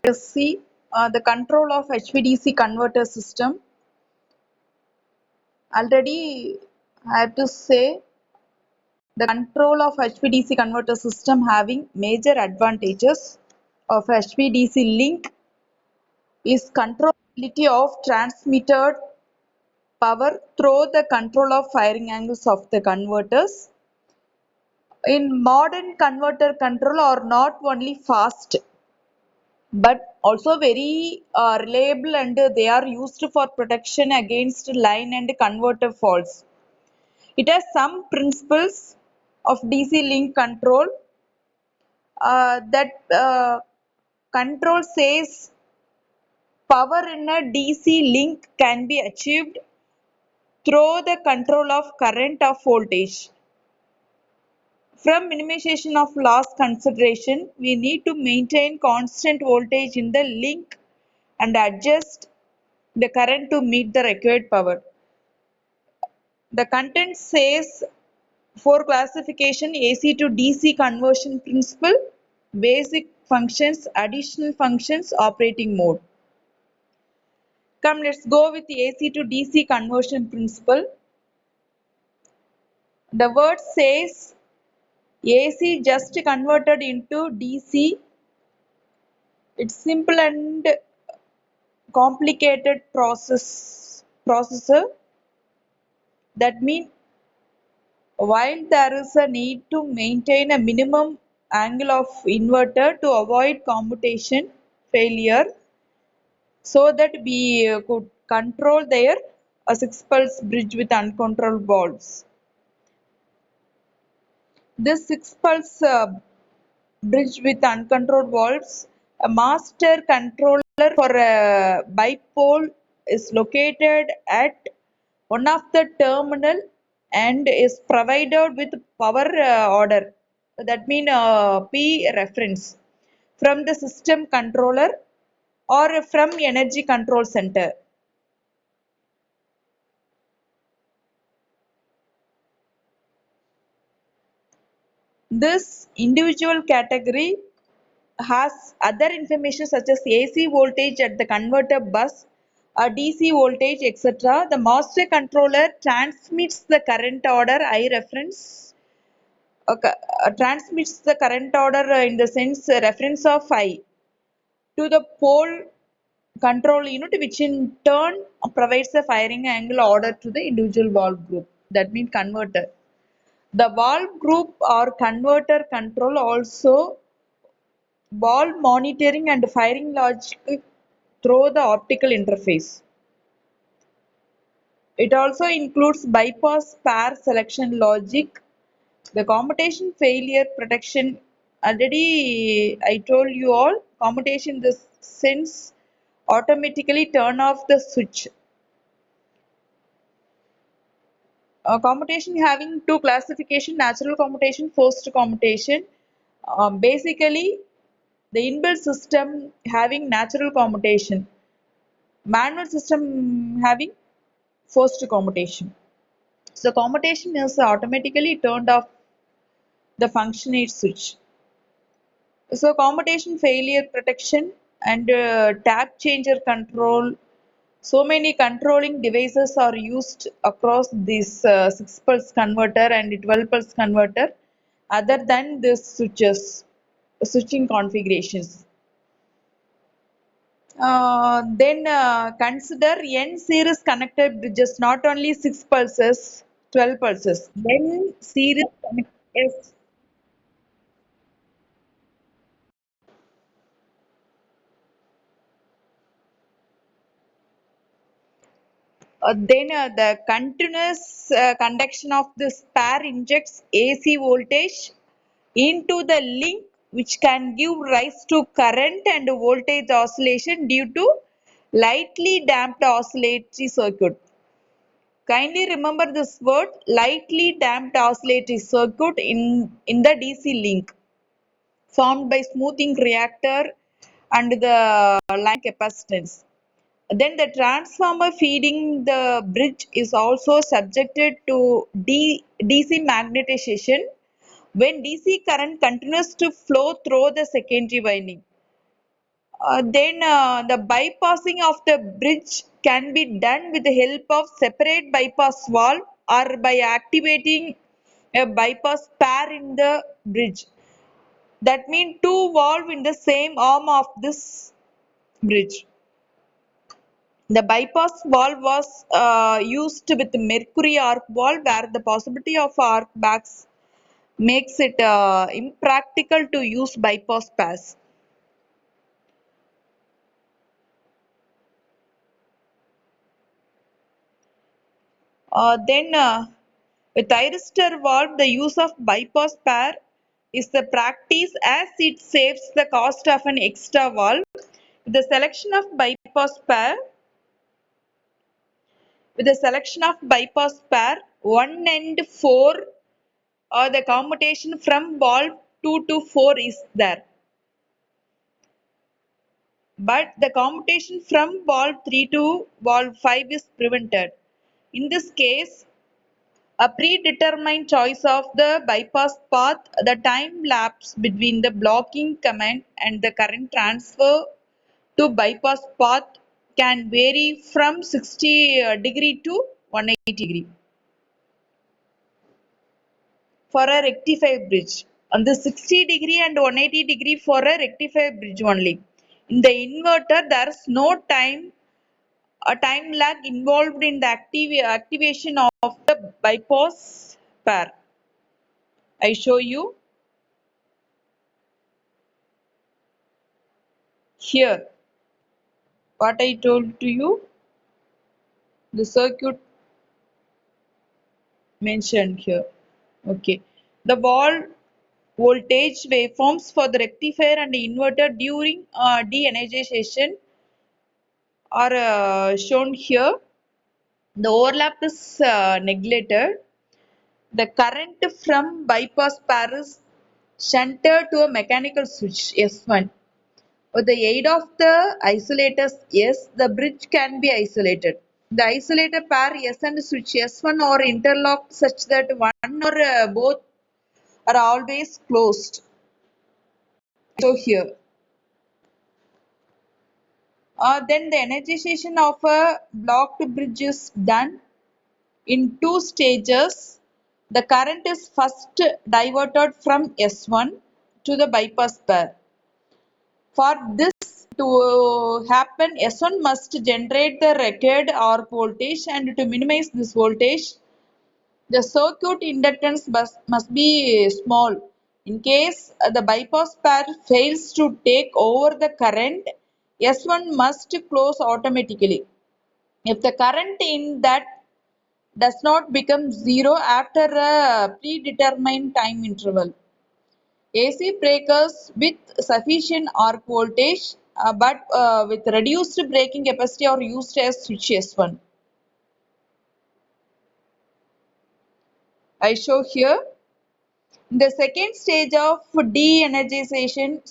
Let us see the control of HVDC converter system. Already I have to say the control of HVDC converter system having major advantages of HVDC link is controllability of transmitted power through the control of firing angles of the converters. In modern converter control are not only fast but also very reliable, and they are used for protection against line and converter faults. It has some principles of DC link control that control says power in a DC link can be achieved through the control of current of voltage. From minimization of loss consideration, we need to maintain constant voltage in the link and adjust the current to meet the required power. The content says for classification AC to DC conversion principle, basic functions, additional functions, operating mode. Come, let's go with the AC to DC conversion principle. The word says AC just converted into DC. It's simple and complicated processor. That means while there is a need to maintain a minimum angle of inverter to avoid commutation failure, so that we could control their 6-pulse bridge with uncontrolled valves. This 6-pulse bridge with uncontrolled valves, a master controller for a bipole is located at one of the terminal and is provided with power order. That means P reference from the system controller or from energy control center. This individual category has other information such as AC voltage at the converter bus, DC voltage, etc. The master controller transmits the current order I reference, transmits the current order in the sense reference of I to the pole control unit, which in turn provides the firing angle order to the individual valve group. That means converter. The valve group or converter control also valve monitoring and firing logic through the optical interface. It also includes bypass pair selection logic, the commutation failure protection. Already I told you all, commutation in this sense automatically turn off the switch. Commutation having two classification: natural commutation, forced commutation. Basically, the inbuilt system having natural commutation, manual system having forced commutation. So commutation is automatically turned off the functionate switch. So commutation failure protection and tap changer control. So many controlling devices are used across this 6-pulse converter and 12-pulse converter other than this switching configurations. Then consider N series connected bridges, not only 6 pulses, 12 pulses. N series yes. Then the continuous conduction of this pair injects AC voltage into the link, which can give rise to current and voltage oscillation due to lightly damped oscillatory circuit. Kindly remember this word, lightly damped oscillatory circuit in the DC link formed by smoothing reactor and the line capacitance. Then the transformer feeding the bridge is also subjected to DC magnetization when DC current continues to flow through the secondary winding. Then the bypassing of the bridge can be done with the help of separate bypass valve or by activating a bypass pair in the bridge. That means two valves in the same arm of this bridge. The bypass valve was used with mercury arc valve where the possibility of arc backs makes it impractical to use bypass pass. Then with thyristor valve, the use of bypass pair is the practice as it saves the cost of an extra valve. With the selection of bypass pair, with the selection of bypass pair 1 and 4 or the commutation from valve 2 to 4 is there. But the commutation from valve 3 to valve 5 is prevented. In this case, a predetermined choice of the bypass path, the time lapse between the blocking command and the current transfer to bypass path can vary from 60° to 180°. For a rectifier bridge, on the 60° and 180° for a rectifier bridge only. In the inverter, there is no a time lag involved in the activation of the bypass pair. I show you here what I told to you, the circuit mentioned here. Okay, the wall voltage waveforms for the rectifier and inverter during de-energization are shown here. The overlap is neglected. The current from bypass pair is shunted to a mechanical switch S1. With the aid of the isolators S, the bridge can be isolated. The isolator pair S and switch S1 are interlocked such that one or both are always closed. So here, then the energization of a blocked bridge is done in two stages. The current is first diverted from S1 to the bypass pair. For this to happen, S1 must generate the required arc voltage, and to minimize this voltage, the circuit inductance must be small. In case the bypass pair fails to take over the current, S1 must close automatically. If the current in that does not become zero after a predetermined time interval, AC breakers with sufficient arc voltage but with reduced braking capacity are used as switch S1. I show here. In the second stage of energization,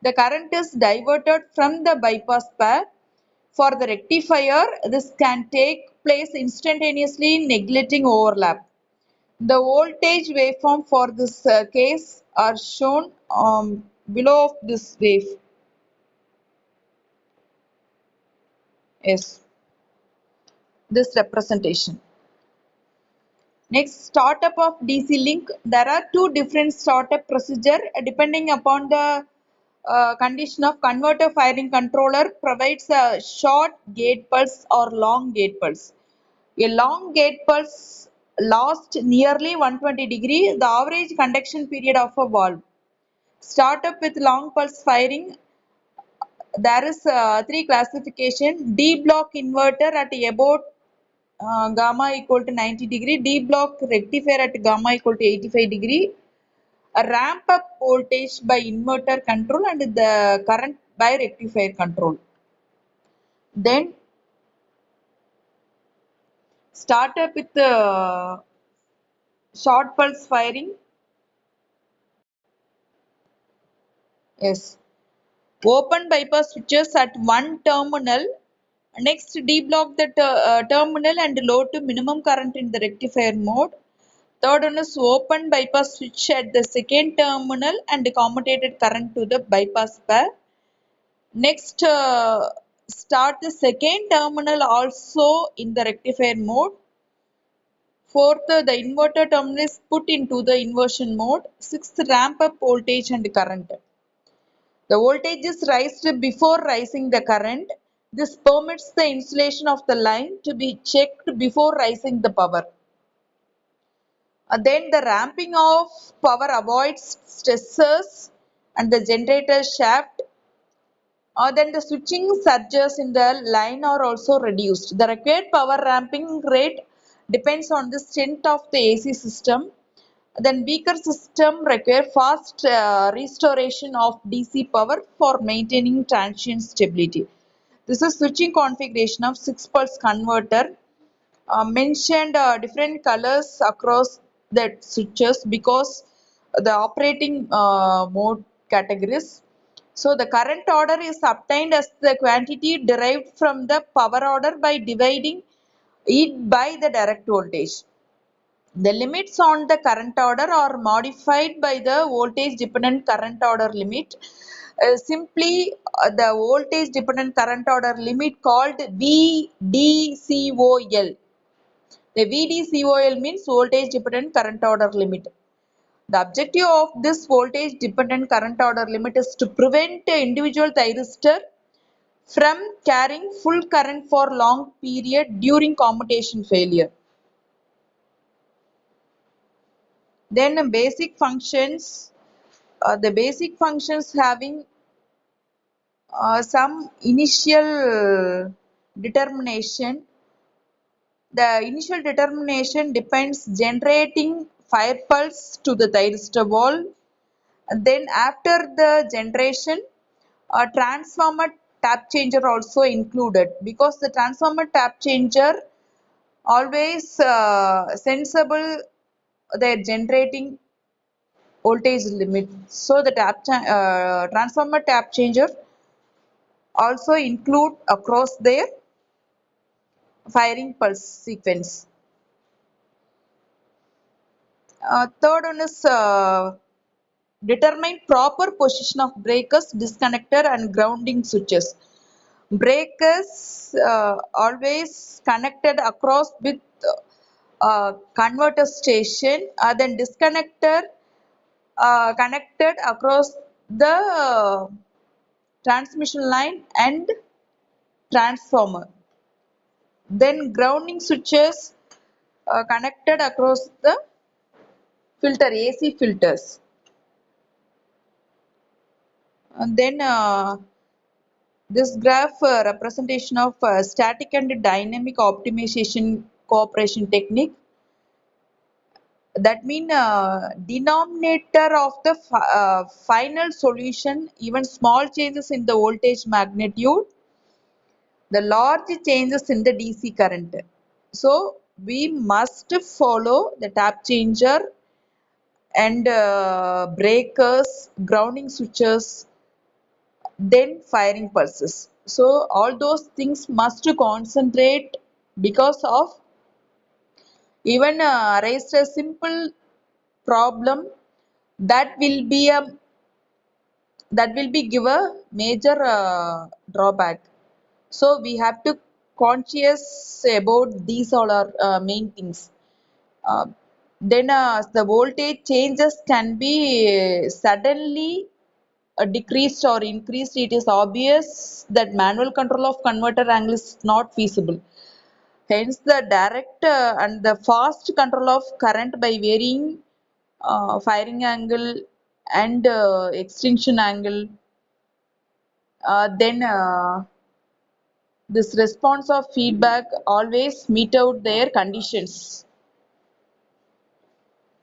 the current is diverted from the bypass pair. For the rectifier, this can take place instantaneously, neglecting overlap. The voltage waveform for this case are shown below of this wave. Yes, this representation. Next, startup of DC link. There are two different startup procedure depending upon the condition of converter firing controller provides a short gate pulse or long gate pulse. A long gate pulse lasts nearly 120°, the average conduction period of a valve. Startup with long pulse firing, there is three classification. D block inverter at about gamma equal to 90°, D block rectifier at gamma equal to 85°, a ramp up voltage by inverter control and the current by rectifier control. Then start up with short pulse firing. Yes. Open bypass switches at one terminal. Next, deblock the terminal and load to minimum current in the rectifier mode. Third one is open bypass switch at the second terminal and commutated current to the bypass pair. Next, start the second terminal also in the rectifier mode. Fourth, the inverter terminal is put into the inversion mode. Sixth, ramp up voltage and current. The voltage is raised before rising the current. This permits the insulation of the line to be checked before rising the power. Then the ramping of power avoids stressors and the generator shaft. Then the switching surges in the line are also reduced. The required power ramping rate depends on the strength of the AC system. Then weaker system require fast restoration of DC power for maintaining transient stability. This is switching configuration of 6 pulse converter. Mentioned different colors across the switches because the operating mode categories. So the current order is obtained as the quantity derived from the power order by dividing it by the direct voltage. The limits on the current order are modified by the voltage dependent current order limit. Simply, the voltage dependent current order limit called VDCOL. The VDCOL means voltage dependent current order limit. The objective of this voltage dependent current order limit is to prevent an individual thyristor from carrying full current for long period during commutation failure. Then basic functions, the basic functions having some initial determination. The initial determination depends generating fire pulse to the thyristor valve. And then after the generation, a transformer tap changer also included because the transformer tap changer always sensible their generating voltage limit. So the transformer tap changer also include across their firing pulse sequence. Third one is determine proper position of breakers, disconnector and grounding switches. Breakers always connected across with converter station, then disconnector connected across the transmission line and transformer. Then grounding switches connected across the filter AC filters. And then this graph representation of static and dynamic optimization cooperation technique. That means denominator of the final solution, even small changes in the voltage magnitude, the large changes in the DC current. So we must follow the tap changer and breakers, grounding switches, then firing pulses. So all those things must concentrate because of even raised a simple problem that will be a that will be give a major drawback. So we have to conscious about these all are main things. Uh, then the voltage changes can be suddenly decreased or increased. It is obvious that manual control of converter angle is not feasible. Hence, the direct and the fast control of current by varying firing angle and extinction angle. Then this response of feedback always meet out their conditions.